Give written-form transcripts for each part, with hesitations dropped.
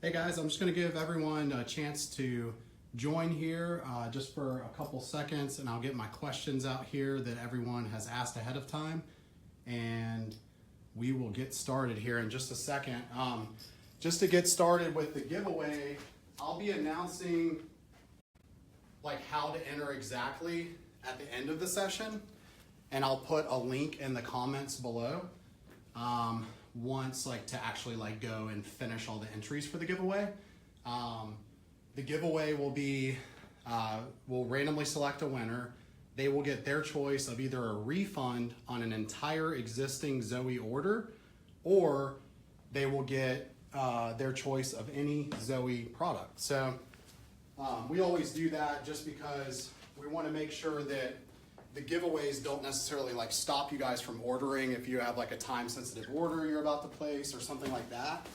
Hey guys, I'm just going to give everyone a chance to join here just for a couple seconds, and I'll get my questions out here that everyone has asked ahead of time, and we will get started here in just a second. Just to get started with the giveaway, I'll be announcing like how to enter exactly at the end of the session, and I'll put a link in the comments below once like to actually like go and finish all the entries for the giveaway. The giveaway will be, we'll randomly select a winner. They will get their choice of either a refund on an entire existing ZOE order, or they will get their choice of any ZOE product. So we always do that just because we want to make sure that the giveaways don't necessarily like stop you guys from ordering if you have like a time sensitive order you're about to place or something like that.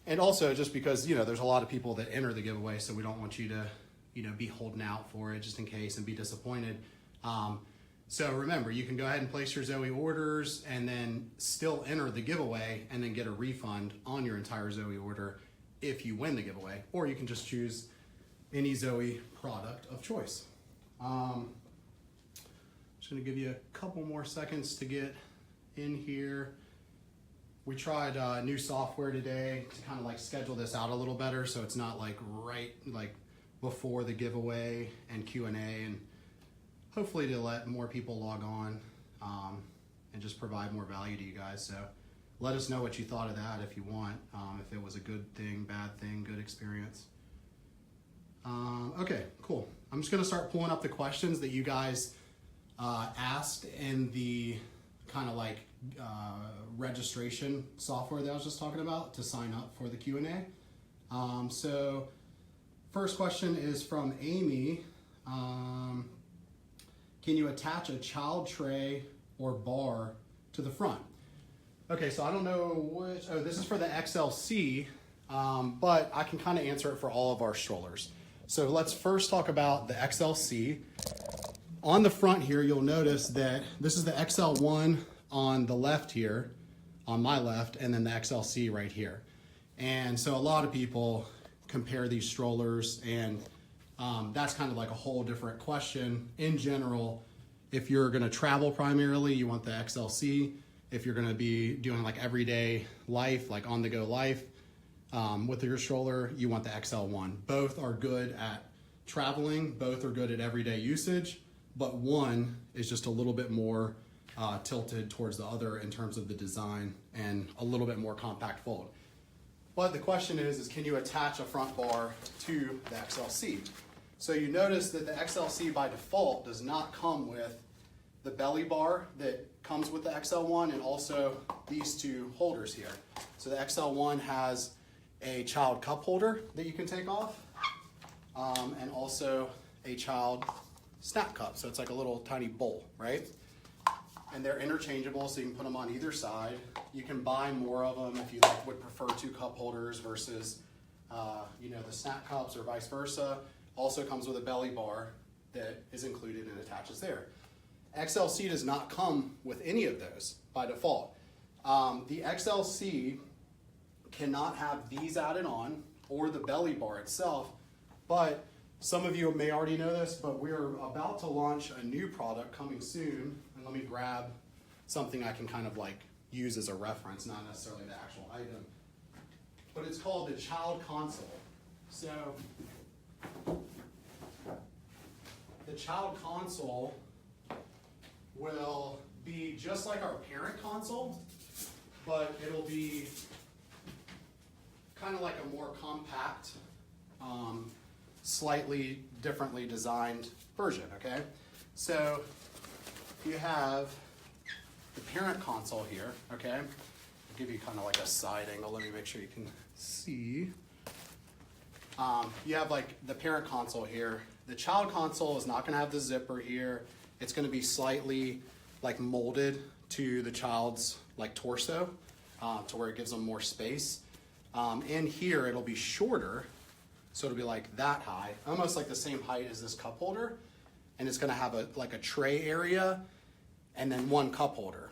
And also just because, you know, there's a lot of people that enter the giveaway, so we don't want you to, you know, be holding out for it just in case and be disappointed. So remember, you can go ahead and place your ZOE orders and then still enter the giveaway and then get a refund on your entire ZOE order if you win the giveaway, or you can just choose any ZOE product of choice. Just gonna give you a couple more seconds to get in here. We tried new software today to kind of like schedule this out a little better, so it's not like right like before the giveaway and Q&A, and hopefully to let more people log on and just provide more value to you guys. So let us know what you thought of that if you want, if it was a good thing, bad thing, good experience. Okay, cool. I'm just gonna start pulling up the questions that you guys asked in the kind of like registration software that I was just talking about to sign up for the Q&A. So first question is from Amy. Can you attach a child tray or bar to the front? Okay, so I don't know which, oh, this is for the XLC, but I can kind of answer it for all of our strollers. So let's first talk about the XLC. On the front here, you'll notice that this is the XL1 on the left here, on my left, and then the XLC right here. And so a lot of people compare these strollers, and that's kind of like a whole different question. In general, if you're gonna travel primarily, you want the XLC. If you're gonna be doing like everyday life, like on the go life, with your stroller, you want the XL1. Both are good at traveling, both are good at everyday usage, but one is just a little bit more tilted towards the other in terms of the design and a little bit more compact fold. But the question is can you attach a front bar to the XLC? So you notice that the XLC by default does not come with the belly bar that comes with the XL1 and also these two holders here. So the XL1 has a child cup holder that you can take off, and also a child snack cup. So it's like a little tiny bowl, right? And they're interchangeable, so you can put them on either side. You can buy more of them if you like would prefer two cup holders versus you know, the snack cups or vice versa. Also comes with a belly bar that is included and attaches there. XLC does not come with any of those by default. The XLC cannot have these added on or the belly bar itself, but some of you may already know this, but we're about to launch a new product coming soon. And let me grab something I can kind of like use as a reference, not necessarily the actual item, but it's called the child console. So the child console will be just like our parent console, but it'll be kind of like a more compact, slightly differently designed version, okay? So you have the parent console here, okay? I'll give you kind of like a side angle. Let me make sure you can see. You have like the parent console here. The child console is not gonna have the zipper here. It's gonna be slightly like molded to the child's like torso to where it gives them more space. And here it'll be shorter, so it'll be like that high, almost like the same height as this cup holder, and it's gonna have like a tray area and then one cup holder.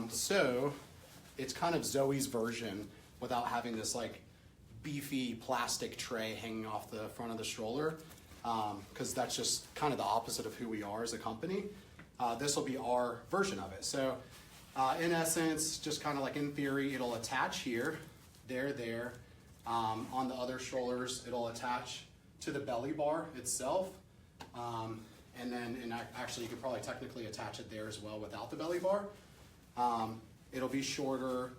So it's kind of ZOE's version without having this like beefy plastic tray hanging off the front of the stroller, because that's just kind of the opposite of who we are as a company. This will be our version of it. So in essence, just kind of like in theory, it'll attach here, there. On the other strollers, it'll attach to the belly bar itself. And then actually you could probably technically attach it there as well without the belly bar. It'll be shorter,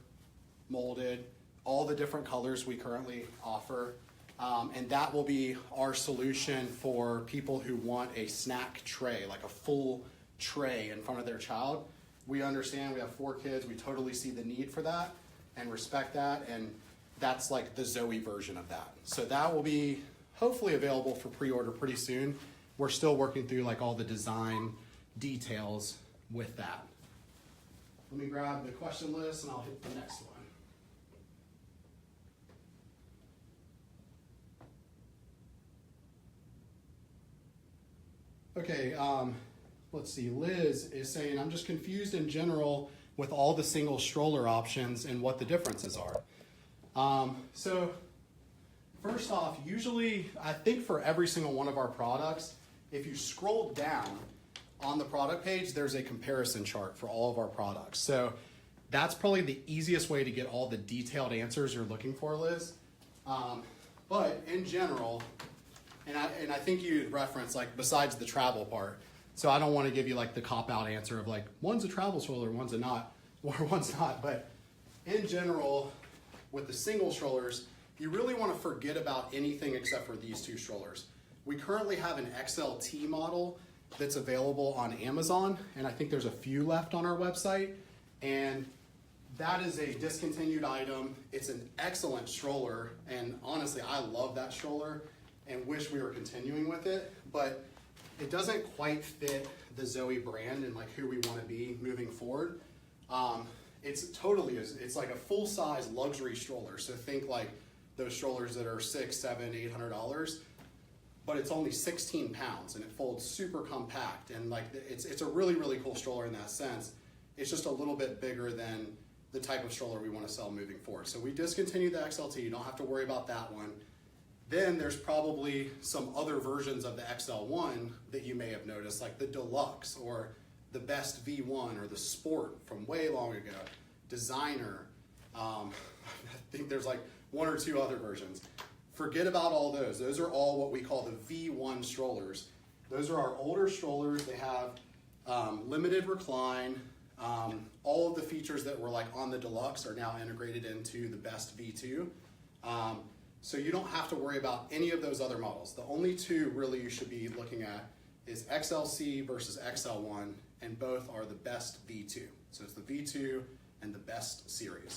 molded, all the different colors we currently offer. And that will be our solution for people who want a snack tray, like a full tray in front of their child. We understand, we have 4 kids, we totally see the need for that and respect that, and that's like the ZOE version of that. So that will be hopefully available for pre-order pretty soon. We're still working through like all the design details with that. Let me grab the question list and I'll hit the next one. Okay, let's see, Liz is saying, I'm just confused in general with all the single stroller options and what the differences are. So first off, usually I think for every single one of our products, if you scroll down on the product page, there's a comparison chart for all of our products. So that's probably the easiest way to get all the detailed answers you're looking for, Liz. But in general, and I think you referenced like besides the travel part, so I don't want to give you like the cop-out answer of like one's a travel stroller, one's not, but in general, with the single strollers, you really want to forget about anything except for these 2 strollers. We currently have an XLT model that's available on Amazon, and I think there's a few left on our website, and that is a discontinued item. It's an excellent stroller, and honestly, I love that stroller and wish we were continuing with it, but it doesn't quite fit the ZOE brand and like who we want to be moving forward. It's like a full-size luxury stroller. So think like those strollers that are $600, $700, $800, but it's only 16 pounds and it folds super compact. And like it's a really, really cool stroller in that sense. It's just a little bit bigger than the type of stroller we want to sell moving forward. So we discontinued the XLT. You don't have to worry about that one. Then there's probably some other versions of the XL1 that you may have noticed, like the Deluxe or the Best V1 or the Sport from way long ago, Designer. I think there's like 1 or 2 other versions. Forget about all those. Those are all what we call the V1 strollers. Those are our older strollers. They have limited recline. All of the features that were like on the Deluxe are now integrated into the Best V2. So you don't have to worry about any of those other models. The only 2 really you should be looking at is XLC versus XL1, and both are the Best V2. So it's the V2 and the Best series.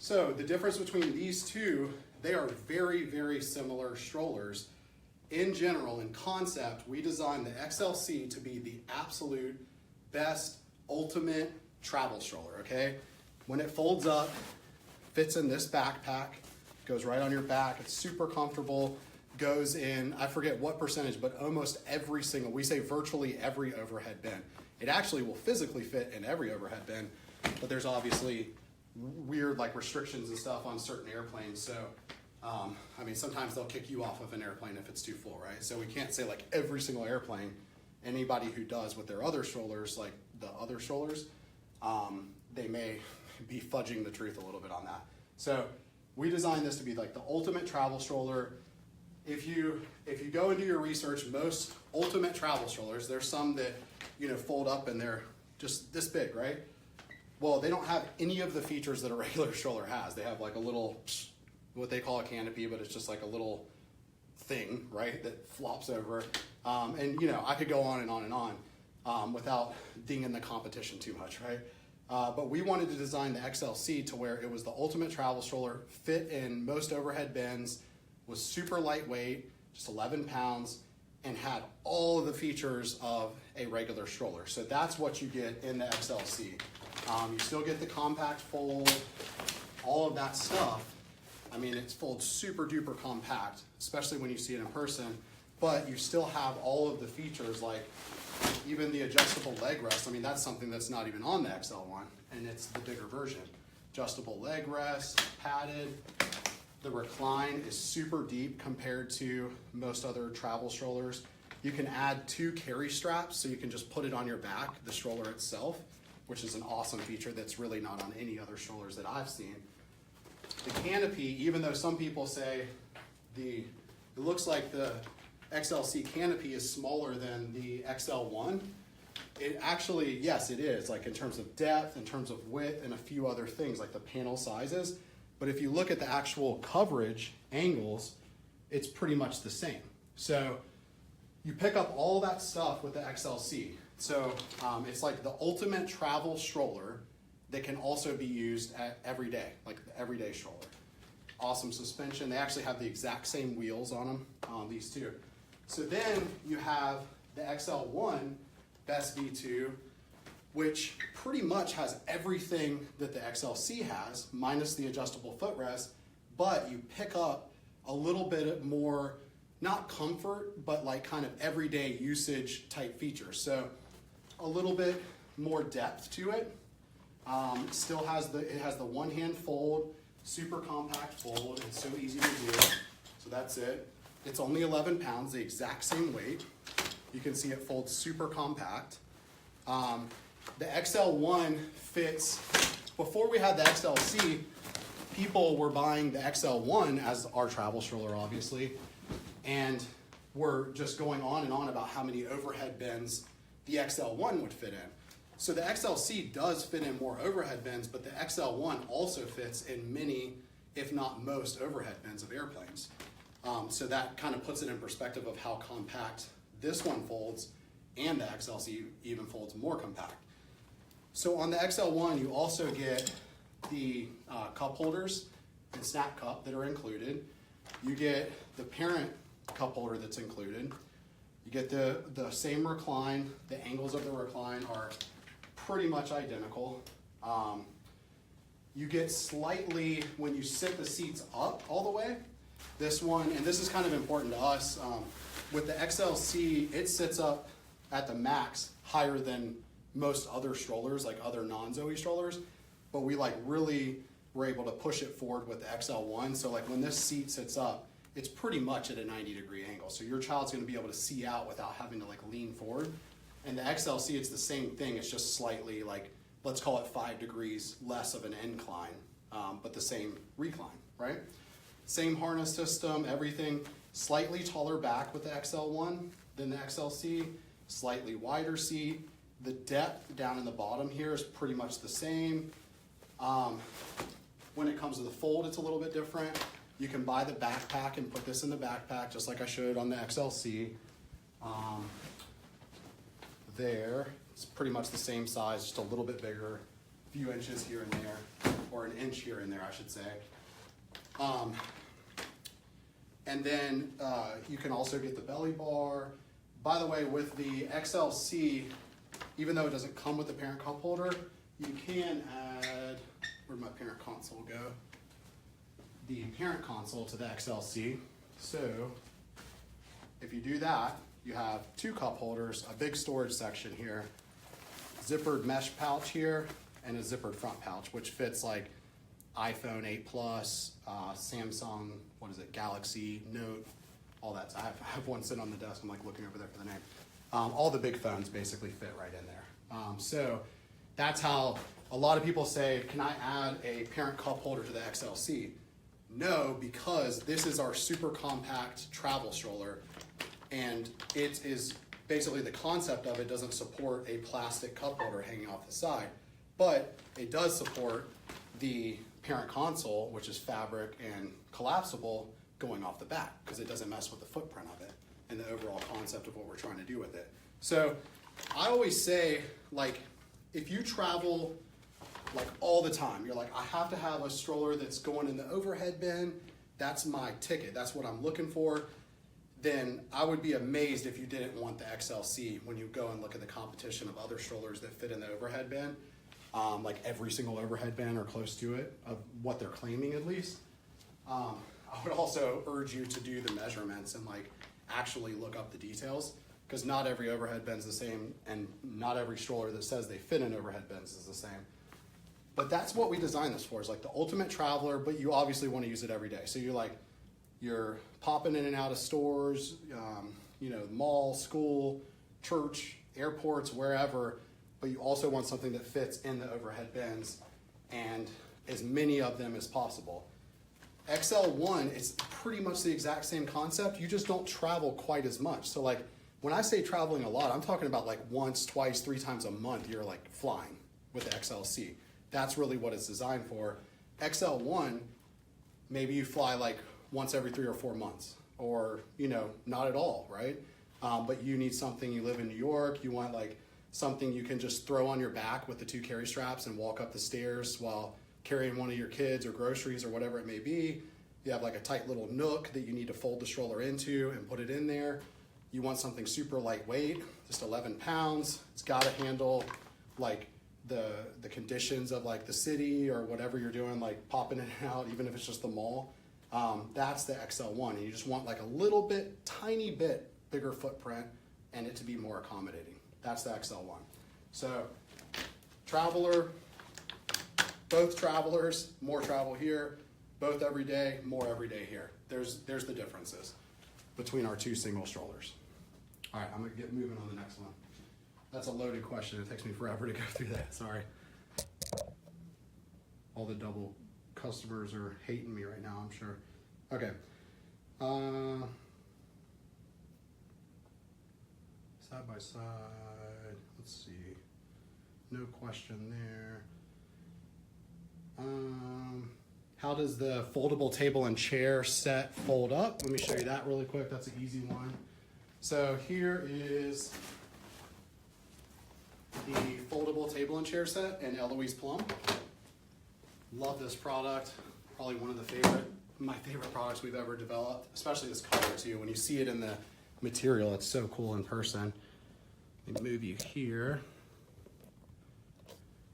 So the difference between these 2, they are very, very similar strollers. In general, in concept, we designed the XLC to be the absolute best, ultimate travel stroller, okay? When it folds up, fits in this backpack, goes right on your back, it's super comfortable, goes in, I forget what percentage, but almost every single, we say virtually every overhead bin. It actually will physically fit in every overhead bin, but there's obviously weird like restrictions and stuff on certain airplanes. So, I mean, sometimes they'll kick you off of an airplane if it's too full, right? So we can't say like every single airplane. Anybody who does with their other strollers, like the other strollers, they may be fudging the truth a little bit on that. So we designed this to be like the ultimate travel stroller. If you go and do your research, most ultimate travel strollers, there's some that, you know, fold up and they're just this big, right? Well, they don't have any of the features that a regular stroller has. They have like a little, what they call a canopy, but it's just like a little thing, right, that flops over. And you know, I could go on and on and on without dinging the competition too much, right? But we wanted to design the XLC to where it was the ultimate travel stroller, fit in most overhead bins, was super lightweight, just 11 pounds, and had all of the features of a regular stroller. So that's what you get in the XLC. You still get the compact fold, all of that stuff. I mean, it folds super duper compact, especially when you see it in person, but you still have all of the features like even the adjustable leg rest. I mean, that's something that's not even on the XL1, and it's the bigger version. Adjustable leg rest, padded, The recline is super deep compared to most other travel strollers. You can add 2 carry straps, so you can just put it on your back, the stroller itself, which is an awesome feature that's really not on any other strollers that I've seen. The canopy, even though some people say it looks like the XLC canopy is smaller than the XL1, it actually, yes, it is, like in terms of depth, in terms of width, and a few other things like the panel sizes. But if you look at the actual coverage angles, it's pretty much the same. So you pick up all that stuff with the XLC. So it's like the ultimate travel stroller that can also be used at every day, like the everyday stroller. Awesome suspension. They actually have the exact same wheels on them, these two. So then you have the XL1 Best V2, which pretty much has everything that the XLC has, minus the adjustable footrest, but you pick up a little bit more, not comfort, but like kind of everyday usage type features. So a little bit more depth to it. Still has it has the one-hand fold, super compact fold, it's so easy to do. So that's it. It's only 11 pounds, the exact same weight. You can see it folds super compact. The XL1 fits, before we had the XLC, people were buying the XL1 as our travel stroller, obviously, and were just going on and on about how many overhead bins the XL1 would fit in. So the XLC does fit in more overhead bins, but the XL1 also fits in many, if not most, overhead bins of airplanes. So that kind of puts it in perspective of how compact this one folds, and the XLC even folds more compact. So on the XL1, you also get the cup holders and snack cup that are included. You get the parent cup holder that's included. You get the same recline. The angles of the recline are pretty much identical. You get slightly, when you sit the seats up all the way, this one, and this is kind of important to us, with the XLC, it sits up at the max higher than most other strollers, like other non-ZOE strollers, but we like really were able to push it forward with the XL1. So like when this seat sits up, it's pretty much at a 90-degree angle. So your child's gonna be able to see out without having to like lean forward. And the XLC, it's the same thing. It's just slightly like, let's call it 5 degrees less of an incline, but the same recline, right? Same harness system, everything. Slightly taller back with the XL1 than the XLC, slightly wider seat. The depth down in the bottom here is pretty much the same. When it comes to the fold, it's a little bit different. You can buy the backpack and put this in the backpack, just like I showed on the XLC. There, it's pretty much the same size, just a little bit bigger, a few inches here and there, or an inch here and there, I should say. And then you can also get the belly bar. By the way, with the XLC, even though it doesn't come with the parent cup holder, you can add, where'd my parent console go? The parent console to the XLC. So if you do that, you have 2 cup holders, a big storage section here, zippered mesh pouch here, and a zippered front pouch, which fits like iPhone 8 Plus, Samsung, what is it, Galaxy Note, all that. I have one sitting on the desk. I'm like looking over there for the name. All the big phones basically fit right in there. So that's how a lot of people say, can I add a parent cup holder to the XLC? No, because this is our super compact travel stroller, and it is basically the concept of it doesn't support a plastic cup holder hanging off the side, but it does support the parent console, which is fabric and collapsible, going off the back, because it doesn't mess with the footprint of it and the overall concept of what we're trying to do with it. So I always say, like, if you travel like all the time, you're like, I have to have a stroller that's going in the overhead bin, that's my ticket, that's what I'm looking for, then I would be amazed if you didn't want the XLC when you go and look at the competition of other strollers that fit in the overhead bin. Like every single overhead bin or close to it, of what they're claiming at least. I would also urge you to do the measurements and like actually look up the details, because not every overhead bin's the same, and not every stroller that says they fit in overhead bins is the same. But that's what we designed this for, is like the ultimate traveler, but you obviously want to use it every day. So you're popping in and out of stores, you know, mall, school, church, airports, wherever, but you also want something that fits in the overhead bins and as many of them as possible. XL1, it's pretty much the exact same concept. You just don't travel quite as much. So like when I say traveling a lot, I'm talking about like once, twice, 3 times a month, you're like flying with the XLC. That's really what it's designed for. XL1, maybe you fly like once every 3 or 4 months, or, you know, not at all, right? But you need something, you live in New York, you want like something you can just throw on your back with the 2 carry straps and walk up the stairs while carrying one of your kids or groceries or whatever it may be. You have like a tight little nook that you need to fold the stroller into and put it in there. You want something super lightweight, just 11 pounds. It's gotta handle like the conditions of like the city or whatever you're doing, like popping in and out, even if it's just the mall. That's the XL1, and you just want like a little bit, tiny bit bigger footprint and it to be more accommodating. That's the XL1. So traveler, both travelers, more travel here, both every day, more every day here. There's the differences between our 2 single strollers. All right, I'm gonna get moving on the next one. That's a loaded question. It takes me forever to go through that, sorry. All the double customers are hating me right now, I'm sure. Okay. Side by side, let's see. No question there. How does the foldable table and chair set fold up? Let me show you that really quick. That's an easy one. So here is the foldable table and chair set in Eloise Plum. Love this product. Probably one of my favorite products we've ever developed, especially this color too. When you see it in the material, it's so cool in person. Let me move you here.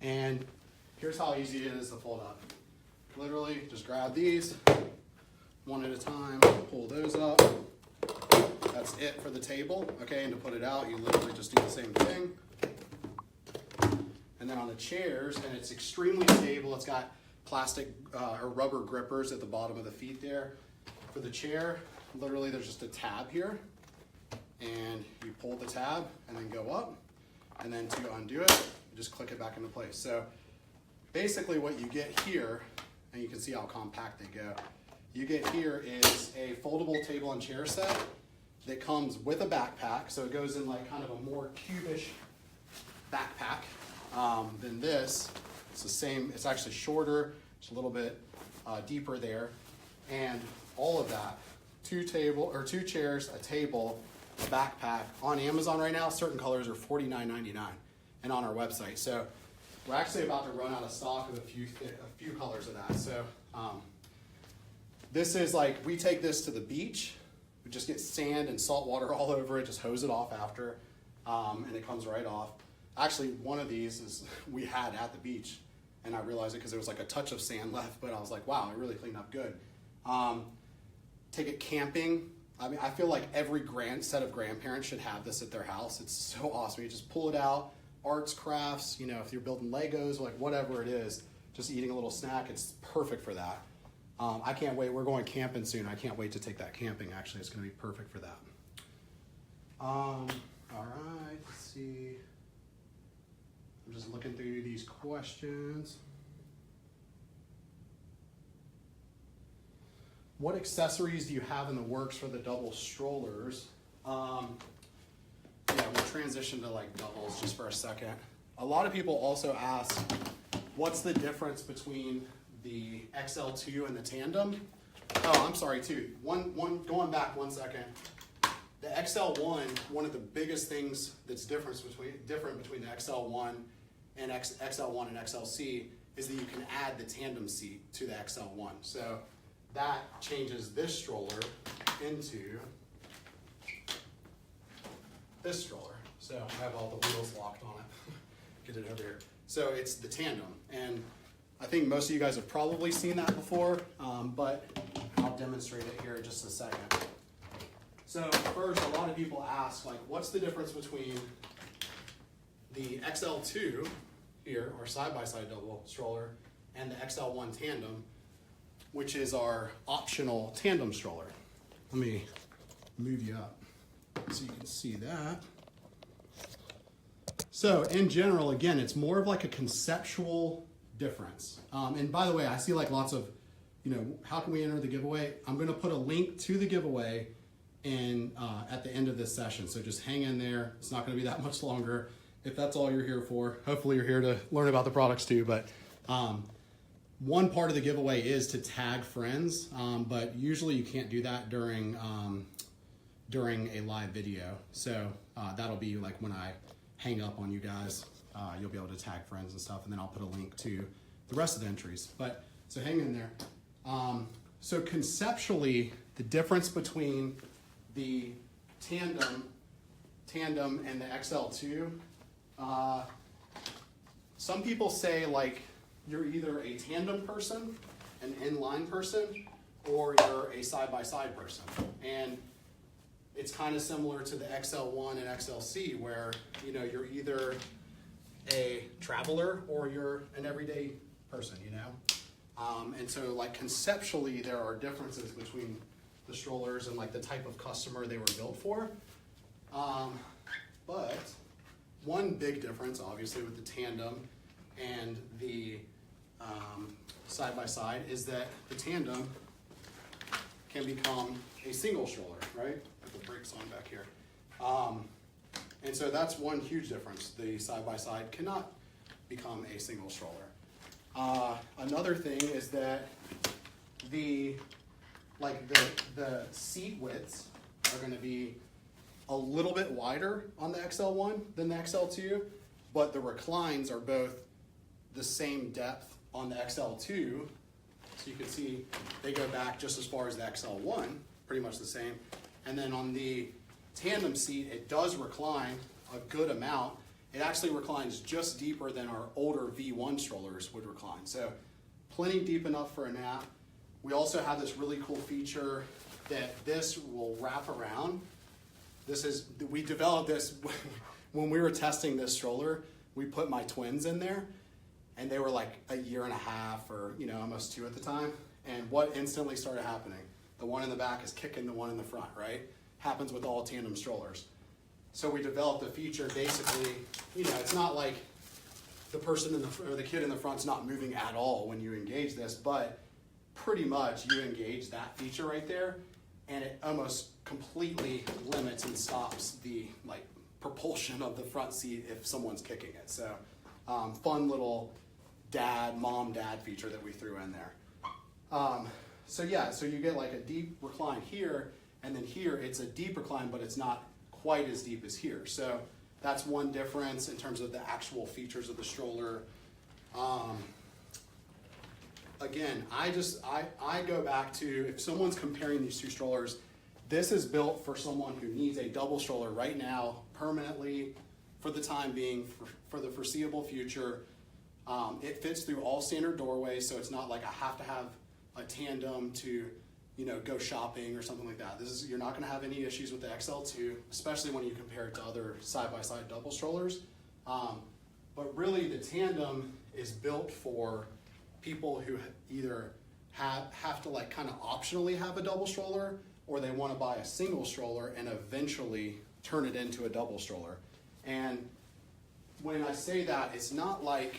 And here's how easy it is to fold up. Literally just grab these one at a time, pull those up. That's it for the table, okay? And to put it out, you literally just do the same thing. And then on the chairs, and it's extremely stable. It's got plastic or rubber grippers at the bottom of the feet there. For the chair, literally there's just a tab here. And you pull the tab and then go up. And then to undo it, you just click it back into place. So basically what you get here, and you can see how compact they go, you get here is a foldable table and chair set that comes with a backpack. So it goes in like kind of a more cubish backpack than this. It's the same, it's actually shorter, it's a little bit deeper there. And all of that, 2 chairs, a table, a backpack. On Amazon right now, certain colors are $49.99 and on our website. So we're actually about to run out of stock of a few colors of that. So this is like, we take this to the beach. We just get sand and salt water all over it, just hose it off after, and it comes right off. Actually, one of these is we had at the beach, and I realized it because there was like a touch of sand left, but I was like, wow, it really cleaned up good. Take it camping. I mean, I feel like every set of grandparents should have this at their house. It's so awesome. You just pull it out, arts, crafts, you know, if you're building Legos, like whatever it is, just eating a little snack, it's perfect for that. I can't wait. We're going camping soon. I can't wait to take that camping, actually. It's going to be perfect for that. All right, let's see. I'm just looking through these questions. What accessories do you have in the works for the double strollers? Yeah, we'll transition to like doubles just for a second. A lot of people also ask, what's the difference between the XL2 and the Tandem? Oh, I'm sorry too. Going back 1 second. The XL1, one of the biggest things that's different between the XL1 and XL1 and XLC is that you can add the tandem seat to the XL1. So that changes this stroller into this stroller. So I have all the wheels locked on it. Get it over here. So it's the Tandem. And I think most of you guys have probably seen that before, but I'll demonstrate it here in just a second. So first, a lot of people ask, like, what's the difference between the XL2 here, our side-by-side double stroller, and the XL1 Tandem, which is our optional tandem stroller. Let me move you up so you can see that. So in general, again, it's more of like a conceptual difference. And by the way, I see like lots of, how can we enter the giveaway? I'm going to put a link to the giveaway in at the end of this session. So just hang in there. It's not going to be that much longer. If that's all you're here for, hopefully you're here to learn about the products too. But one part of the giveaway is to tag friends, but usually you can't do that during a live video. So that'll be like when I hang up on you guys, you'll be able to tag friends and stuff, and then I'll put a link to the rest of the entries. But so hang in there. So conceptually, the difference between the Tandem and the XL2, some people say like you're either a tandem person, an inline person, or you're a side-by-side person. And it's kind of similar to the XL1 and XLC, where you're either a traveler or you're an everyday person, and so like conceptually there are differences between the strollers and like the type of customer they were built for. But one big difference, obviously, with the Tandem and the side-by-side is that the Tandem can become a single stroller, right? With the brakes on back here. And so that's one huge difference. The side-by-side cannot become a single stroller. Another thing is that the seat widths are going to be a little bit wider on the XL1 than the XL2, but the reclines are both the same depth on the XL2. So you can see they go back just as far as the XL1, pretty much the same. And then on the Tandem seat, it does recline a good amount. It actually reclines just deeper than our older V1 strollers would recline. So plenty deep enough for a nap. We also have this really cool feature that this will wrap around. We developed this when we were testing this stroller. We put my twins in there, and they were like a year and a half or almost 2 at the time. And what instantly started happening? The one in the back is kicking the one in the front, right? Happens with all tandem strollers. So we developed a feature, basically, it's not like the person or the kid in the front's not moving at all when you engage this, but pretty much you engage that feature right there, and it almost completely limits and stops the propulsion of the front seat if someone's kicking it. So fun little mom-dad feature that we threw in there. So you get like a deep recline here, and then here it's a deep recline, but it's not quite as deep as here. So that's one difference in terms of the actual features of the stroller. Again, I go back to, if someone's comparing these two strollers, this is built for someone who needs a double stroller right now, permanently, for the time being, for the foreseeable future. It fits through all standard doorways, so it's not like I have to have a Tandem to go shopping or something like that. You're not going to have any issues with the XL2, especially when you compare it to other side-by-side double strollers. But really, the Tandem is built for people who either have to kind of optionally have a double stroller, or they want to buy a single stroller and eventually turn it into a double stroller. And when I say that, it's not like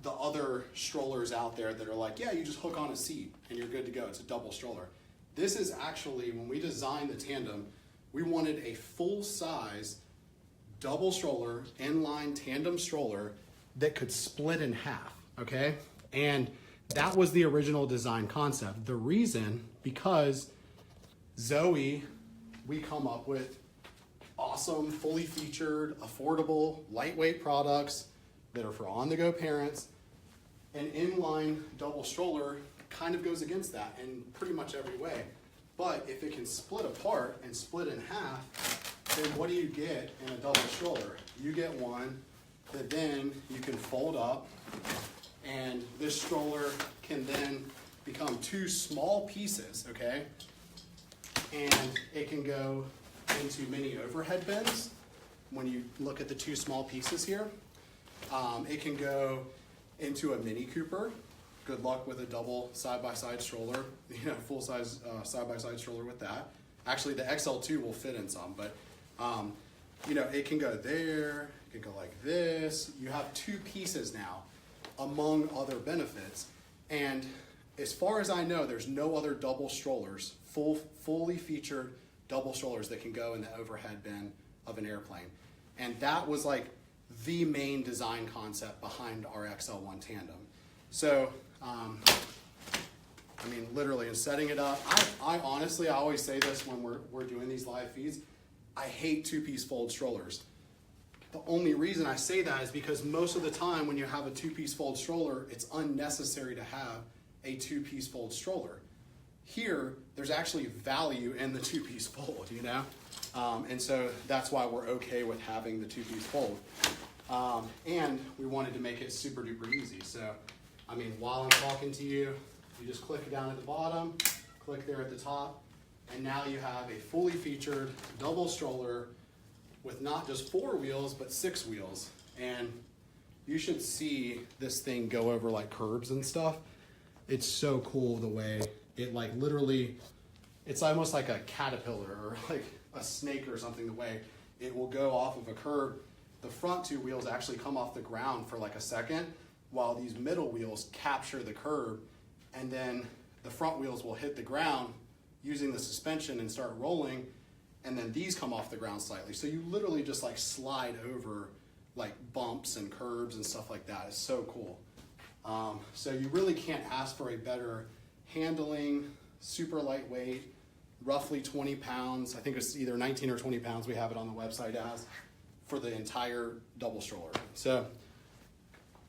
the other strollers out there that are like, yeah, you just hook on a seat and you're good to go. It's a double stroller. This is actually, when we designed the Tandem, we wanted a full-size double stroller, inline tandem stroller that could split in half, okay? And that was the original design concept. The reason, because ZOE, we come up with awesome, fully featured, affordable, lightweight products that are for on-the-go parents. An inline double stroller kind of goes against that in pretty much every way. But if it can split apart and split in half, then what do you get in a double stroller? You get one that then you can fold up, and this stroller can then become 2 small pieces, okay? And it can go into mini overhead bins. when you look at the two small pieces here. It can go into a Mini Cooper. Good luck with a double side-by-side stroller, full-size side-by-side stroller with that. Actually, the XL2 will fit in some, but it can go there, it can go like this. You have two pieces now, among other benefits. And as far as I know, there's no other double strollers, fully featured double strollers that can go in the overhead bin of an airplane. And that was like the main design concept behind our XL1 Tandem. So, literally in setting it up, I honestly, I always say this when we're doing these live feeds, I hate two-piece fold strollers. The only reason I say that is because most of the time when you have a two-piece fold stroller, it's unnecessary to have a two-piece fold stroller. Here, there's actually value in the two-piece fold, and so that's why we're okay with having the two-piece fold. And we wanted to make it super duper easy. So, while I'm talking to you, you just click down at the bottom, click there at the top, and now you have a fully featured double stroller with not just 4 wheels, but 6 wheels. And you should see this thing go over like curbs and stuff. It's so cool the way it literally, it's almost like a caterpillar or like a snake or something, the way it will go off of a curb. The front 2 wheels actually come off the ground for like a second, while these middle wheels capture the curb, and then the front wheels will hit the ground using the suspension and start rolling, and then these come off the ground slightly. So you literally just like slide over like bumps and curbs and stuff like that. It's so cool. So you really can't ask for a better handling, super lightweight, roughly 20 pounds. I think it's either 19 or 20 pounds we have it on the website as, for the entire double stroller. So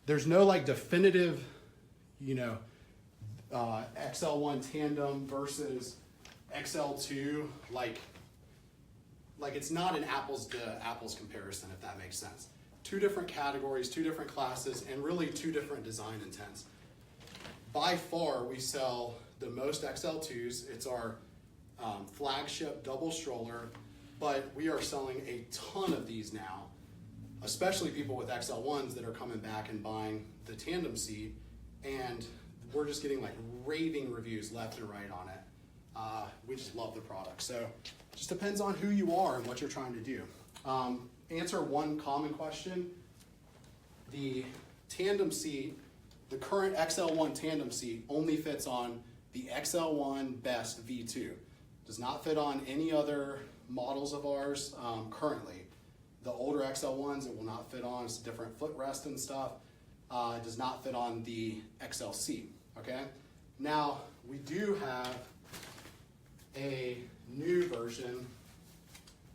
there's no like definitive, XL1 Tandem versus XL2, like it's not an apples to apples comparison, if that makes sense. 2 different categories, 2 different classes, and really 2 different design intents. By far, we sell the most XL2s. It's our flagship double stroller, but we are selling a ton of these now, especially people with XL1s that are coming back and buying the tandem seat, and we're just getting like raving reviews left and right on it. We just love the product. So it just depends on who you are and what you're trying to do. Answer one common question. The tandem seat, the current XL1 tandem seat only fits on the XL1 Best V2. Does not fit on any other models of ours currently. The older XL1s it will not fit on. It's a different footrest and stuff. It does not fit on the XLC, okay? Now, we do have a new version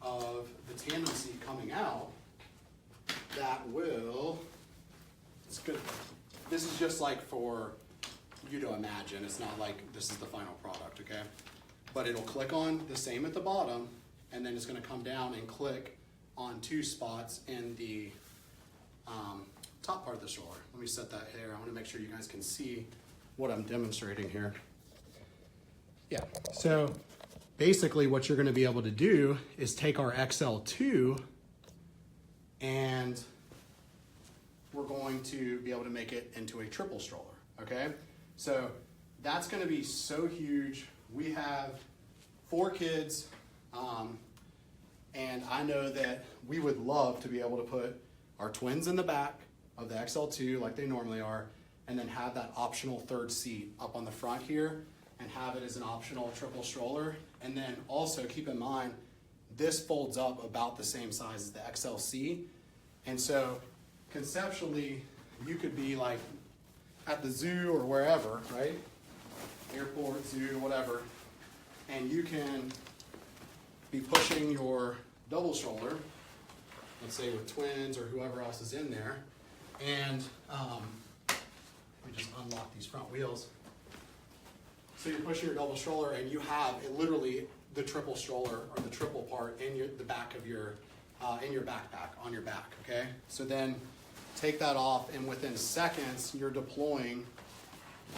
of the tandem seat coming out that will, it's good. This is just like for you to imagine. It's not like this is the final product, okay? But it'll click on the same at the bottom, and then it's gonna come down and click on 2 spots in the top part of the stroller. Let me set that here. I wanna make sure you guys can see what I'm demonstrating here. Yeah, so basically what you're gonna be able to do is take our XL2 and we're going to be able to make it into a triple stroller, okay? So that's gonna be so huge. We have 4 kids, and I know that we would love to be able to put our twins in the back of the XL2 like they normally are, and then have that optional 3rd seat up on the front here and have it as an optional triple stroller. And then also keep in mind, this folds up about the same size as the XLC. And so conceptually, you could be like at the zoo or wherever, right? Airport, zoo, whatever. And you can be pushing your double stroller, let's say with twins or whoever else is in there. And we just unlock these front wheels. So you're pushing your double stroller and you have it literally the triple stroller or the triple part in the back of your, in your backpack, on your back, okay? So then take that off and within seconds, you're deploying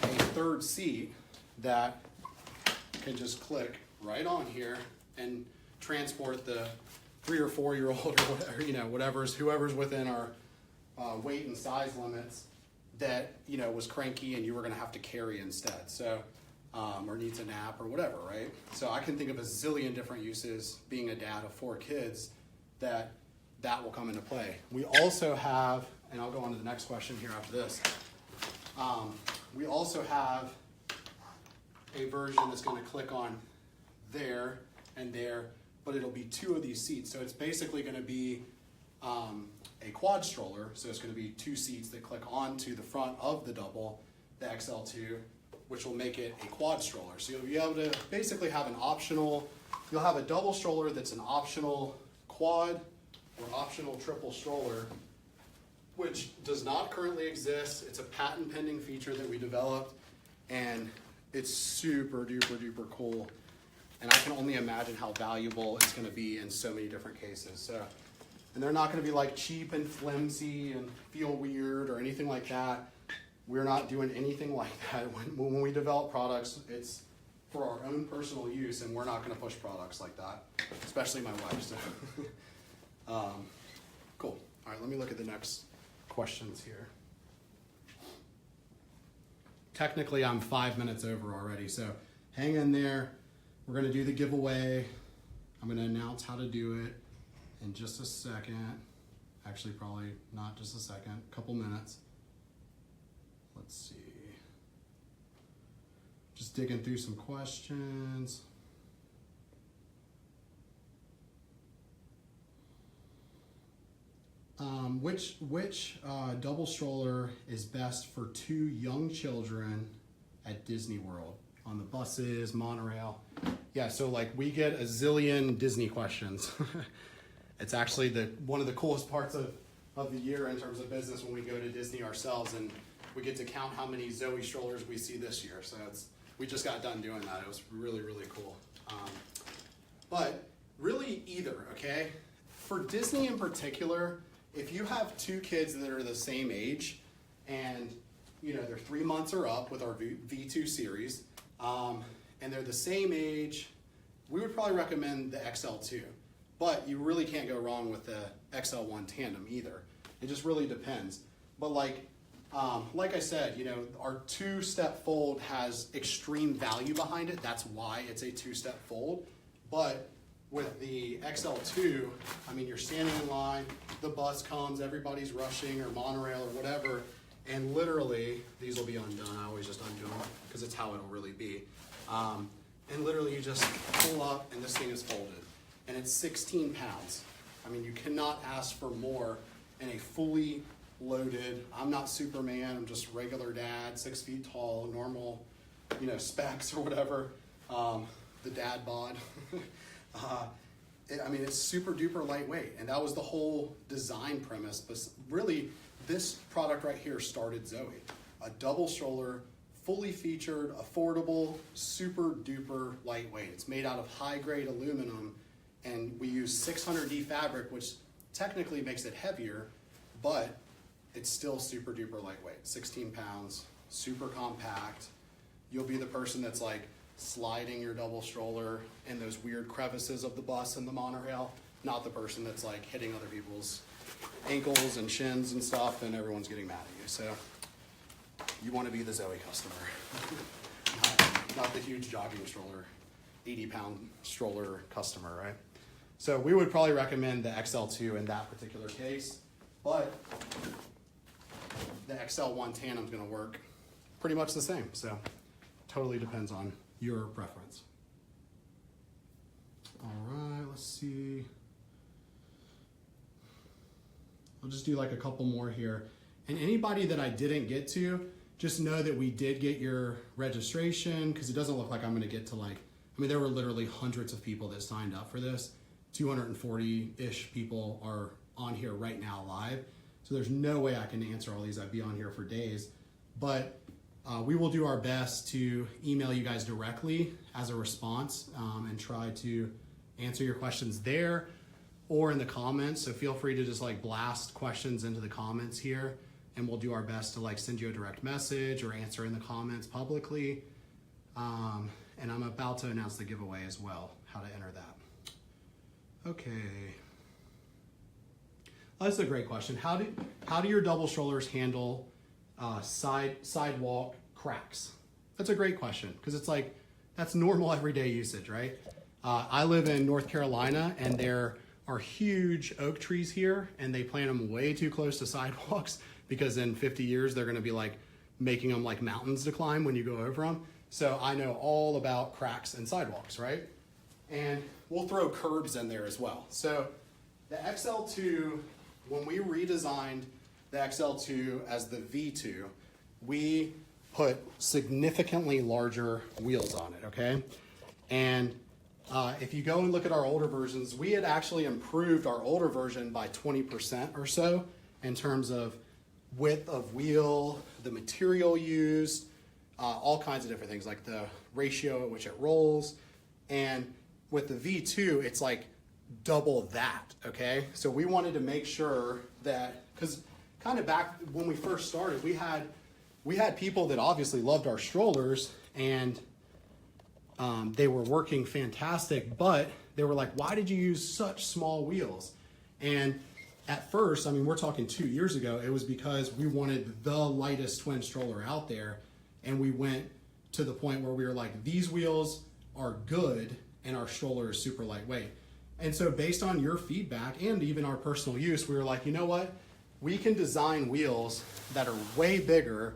a 3rd seat that can just click right on here and transport the 3 or 4 year old or whatever, you know, whoever's within our weight and size limits that, you know, was cranky and you were going to have to carry instead. So, or needs a nap or whatever, right? So I can think of a zillion different uses, being a dad of 4 kids, that will come into play. We also have, and I'll go on to the next question here after this. We also have a version that's going to click on there and there, but it'll be 2 of these seats. So it's basically going to be a quad stroller. So it's going to be 2 seats that click onto the front of the double, the XL2, which will make it a quad stroller. So you'll be able to basically have an optional, you'll have a double stroller that's an optional quad or optional triple stroller, which does not currently exist. It's a patent pending feature that we developed, and it's super duper duper cool. And I can only imagine how valuable it's gonna be in so many different cases. So, and they're not gonna be like cheap and flimsy and feel weird or anything like that. We're not doing anything like that. When we develop products, it's for our own personal use, and we're not gonna push products like that, especially my wife. So. Cool. All right, let me look at the next questions here. Technically, I'm 5 minutes over already, so hang in there. We're going to do the giveaway. I'm going to announce how to do it in just a second. Actually, probably not just a second, a couple minutes. Let's see. Just digging through some questions. Which double stroller is best for 2 young children at Disney World? On the buses, monorail? Yeah, so like we get a zillion Disney questions. It's actually one of the coolest parts of the year in terms of business when we go to Disney ourselves, and we get to count how many ZOE strollers we see this year. So we just got done doing that. It was really, really cool. But really either, okay? For Disney in particular, if you have 2 kids that are the same age, and you know they're 3 months or up with our V2 series, and they're the same age, we would probably recommend the XL2. But you really can't go wrong with the XL1 Tandem either. It just really depends. But like I said, you know, our 2-step fold has extreme value behind it. That's why it's a 2-step fold. But with the XL2, I mean, you're standing in line, the bus comes, everybody's rushing, or monorail or whatever, and literally, these will be undone. I always just undo them because it's how it'll really be. And literally you just pull up and this thing is folded. And it's 16 pounds. I mean, you cannot ask for more in a fully loaded, I'm not Superman, I'm just regular dad, 6 feet tall, normal, you know, specs or whatever, the dad bod. I mean, it's super duper lightweight, and that was the whole design premise. But really, this product right here started ZOE. A double stroller, fully featured, affordable, super duper lightweight. It's made out of high grade aluminum, and we use 600D fabric, which technically makes it heavier, but it's still super duper lightweight. 16 pounds, super compact. You'll be the person that's like sliding your double stroller in those weird crevices of the bus and the monorail, not the person that's like hitting other people's ankles and shins and stuff, and everyone's getting mad at you. So you want to be the ZOE customer, not the huge jogging stroller, 80-pound stroller customer, right? So we would probably recommend the XL2 in that particular case, but the XL1 Tandem is going to work pretty much the same. So totally depends on your preference. All right, let's see. I'll just do like a couple more here. And anybody that I didn't get to, just know that we did get your registration, because it doesn't look like I'm gonna get to like, I mean, there were literally hundreds of people that signed up for this. 240-ish people are on here right now live. So there's no way I can answer all these. I'd be on here for days. But we will do our best to email you guys directly as a response and try to answer your questions there or in the comments. So feel free to just like blast questions into the comments here, and we'll do our best to like send you a direct message or answer in the comments publicly. And I'm about to announce the giveaway as well, how to enter that. Okay, That's a great question. How do your double strollers handle sidewalk cracks? That's a great question because it's like that's normal everyday usage, right? I live in North Carolina and there are huge oak trees here and they plant them way too close to sidewalks because in 50 years they're going to be like making them like mountains to climb when you go over them. So I know all about cracks in sidewalks, right? And we'll throw curbs in there as well. So the XL2, when we redesigned the XL2 as the V2, we put significantly larger wheels on it, okay? And if you go and look at our older versions, we had actually improved our older version by 20% or so in terms of width of wheel, the material used, all kinds of different things like the ratio at which it rolls. And with the V2, it's like double that, okay? So we wanted to make sure that, because kind of back when we first started, we had people that obviously loved our strollers and they were working fantastic, but they were like, why did you use such small wheels? And at first, I mean, we're talking 2 years ago, it was because we wanted the lightest twin stroller out there. And we went to the point where we were like, these wheels are good and our stroller is super lightweight. And so based on your feedback and even our personal use, we were like, you know what? We can design wheels that are way bigger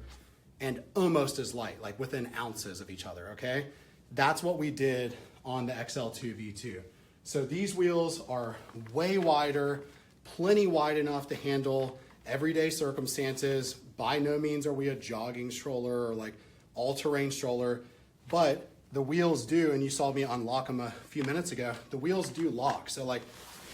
and almost as light, like within ounces of each other, okay? That's what we did on the XL2 V2. So these wheels are way wider, plenty wide enough to handle everyday circumstances. By no means are we a jogging stroller or like all-terrain stroller, but the wheels do, and you saw me unlock them a few minutes ago, the wheels do lock. So like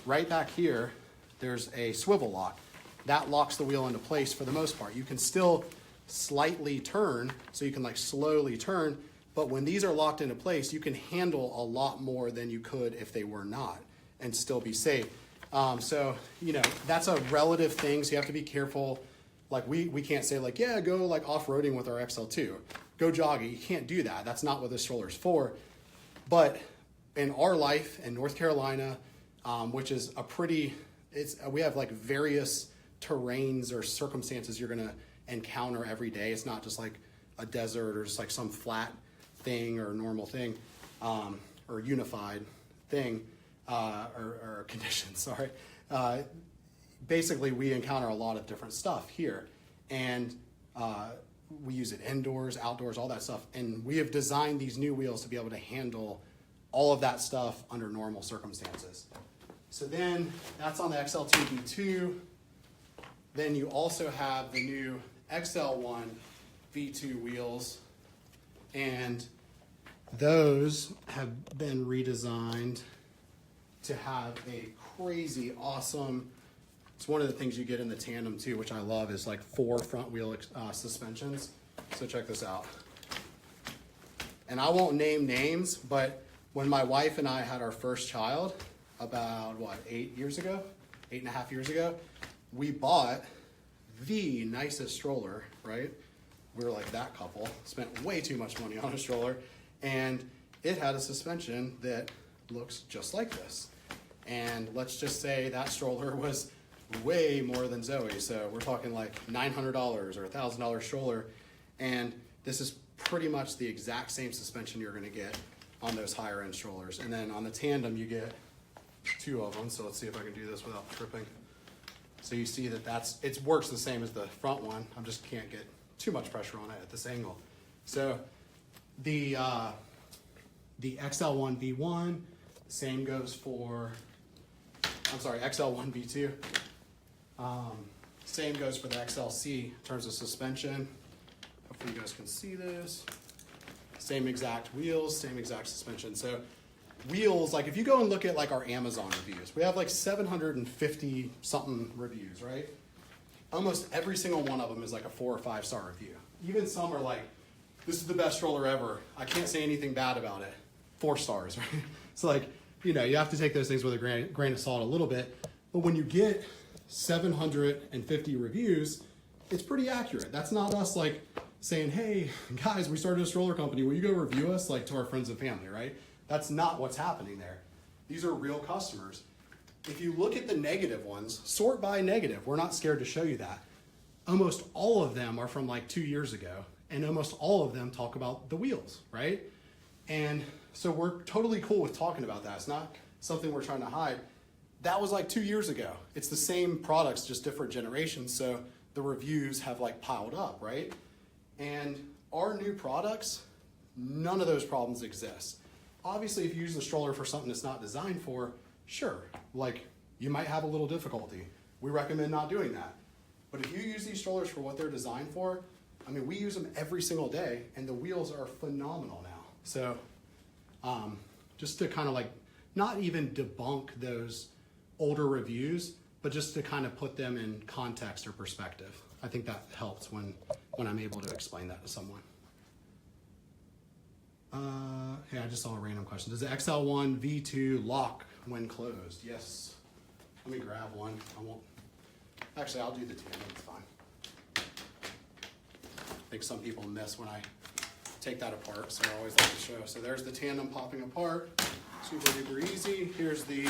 right back here, there's a swivel lock. That locks the wheel into place for the most part. You can still slightly turn, so you can like slowly turn, but when these are locked into place, you can handle a lot more than you could if they were not and still be safe. So, you know, that's a relative thing, so you have to be careful. Like we can't say like, yeah, go like off-roading with our XL2, go jogging. You can't do that. That's not what this stroller is for. But in our life in North Carolina, which is we have like various terrains or circumstances you're gonna encounter every day. It's not just like a desert or just like some flat thing or normal thing or unified thing or condition, sorry. Basically, we encounter a lot of different stuff here, and we use it indoors, outdoors, all that stuff. And we have designed these new wheels to be able to handle all of that stuff under normal circumstances. So then that's on the XL2 V2. Then you also have the new XL1 V2 wheels, and those have been redesigned to have a crazy awesome, it's one of the things you get in the Tandem too, which I love, is like 4 front wheel suspensions. So check this out. And I won't name names, but when my wife and I had our first child about 8 years ago, 8.5 years ago, we bought the nicest stroller, right? We were like that couple, spent way too much money on a stroller, and it had a suspension that looks just like this. And let's just say that stroller was way more than ZOE. So we're talking like $900 or $1,000 stroller. And this is pretty much the exact same suspension you're gonna get on those higher end strollers. And then on the Tandem, you get 2 of them. So let's see if I can do this without tripping. So you see that it works the same as the front one. I just can't get too much pressure on it at this angle. So the XL1 V1, same goes for, XL1 V2. Same goes for the XLC in terms of suspension. Hopefully you guys can see this. Same exact wheels, same exact suspension. So wheels, like if you go and look at like our Amazon reviews, we have like 750 something reviews, right? Almost every single one of them is like a 4 or 5 star review. Even some are like, this is the best stroller ever. I can't say anything bad about it. 4 stars, right? So like, you know, you have to take those things with a grain of salt a little bit. But when you get 750 reviews, it's pretty accurate. That's not us like saying, hey guys, we started a stroller company, will you go review us, like to our friends and family, right? That's not what's happening there. These are real customers. if you look at the negative ones, sort by negative, we're not scared to show you that. Almost all of them are from like 2 years ago, and almost all of them talk about the wheels, right? And so we're totally cool with talking about that. It's not something we're trying to hide. That was like 2 years ago. It's the same products, just different generations. So the reviews have like piled up, right? And our new products, none of those problems exist. Obviously, if you use the stroller for something it's not designed for, sure, like you might have a little difficulty. We recommend not doing that. But if you use these strollers for what they're designed for, I mean, we use them every single day and the wheels are phenomenal now. So just to kind of like, not even debunk those older reviews, but just to kind of put them in context or perspective. I think that helps when I'm able to explain that to someone. Hey, I just saw a random question. Does the XL1 V2 lock when closed? Yes. Let me grab one. I won't. Actually, I'll do the tandem. It's fine. I think some people miss when I take that apart, so I always like to show. So there's the tandem popping apart. Super duper easy. Here's the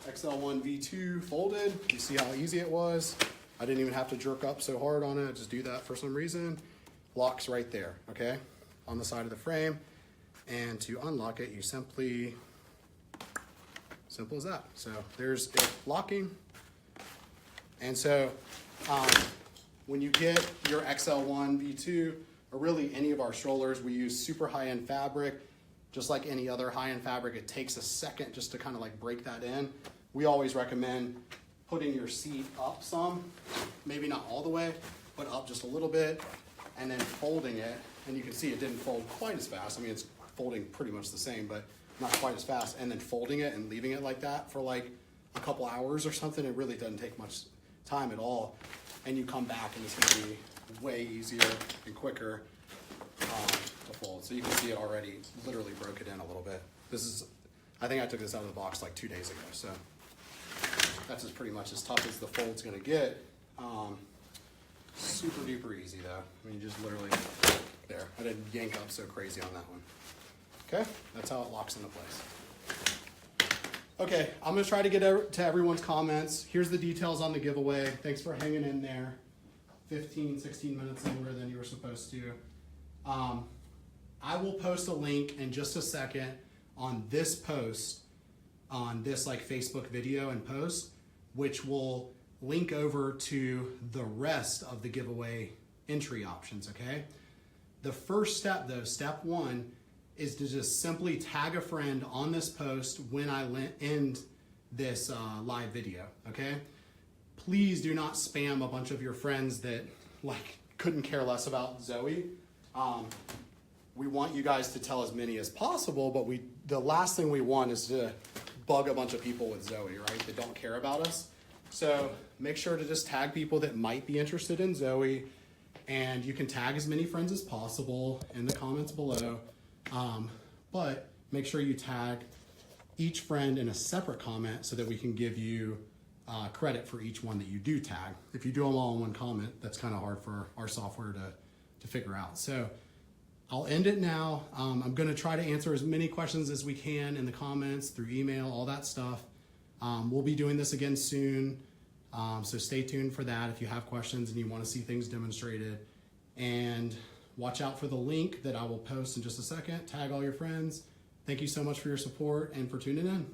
XL1 V2 folded. You see how easy it was? I didn't even have to jerk up so hard on it. Just do that for some reason. Locks right there, okay? On the side of the frame. And to unlock it, you simply, simple as that. So there's it locking. And so when you get your XL1 V2, or really any of our strollers, we use super high-end fabric. Just like any other high-end fabric, it takes a second just to kind of like break that in. We always recommend putting your seat up some, maybe not all the way, but up just a little bit, and then folding it. And you can see it didn't fold quite as fast. I mean, it's folding pretty much the same, but not quite as fast. And then folding it and leaving it like that for like a couple hours or something, it really doesn't take much time at all. And you come back and it's gonna be way easier and quicker to fold. So you can see it already literally broke it in a little bit. This is, I think I took this out of the box like 2 days ago. So that's pretty much as tough as the fold's gonna get. Super duper easy though. I mean, you just literally, there. I didn't yank up so crazy on that one. Okay, that's how it locks into place. Okay, I'm gonna try to get to everyone's comments. Here's the details on the giveaway. Thanks for hanging in there. 15, 16 minutes longer than you were supposed to. I will post a link in just a second on this post, on this like Facebook video and post, which will link over to the rest of the giveaway entry options, okay? The first step though, step one, is to just simply tag a friend on this post when I end this live video, okay? Please do not spam a bunch of your friends that like couldn't care less about ZOE. We want you guys to tell as many as possible, but the last thing we want is to bug a bunch of people with ZOE, right? That don't care about us. So make sure to just tag people that might be interested in ZOE, and you can tag as many friends as possible in the comments below. But make sure you tag each friend in a separate comment so that we can give you credit for each one that you do tag. If you do them all in one comment, that's kind of hard for our software to figure out. So I'll end it now. I'm gonna try to answer as many questions as we can in the comments, through email, all that stuff. We'll be doing this again soon. So stay tuned for that if you have questions and you wanna see things demonstrated. And watch out for the link that I will post in just a second. Tag all your friends. Thank you so much for your support and for tuning in.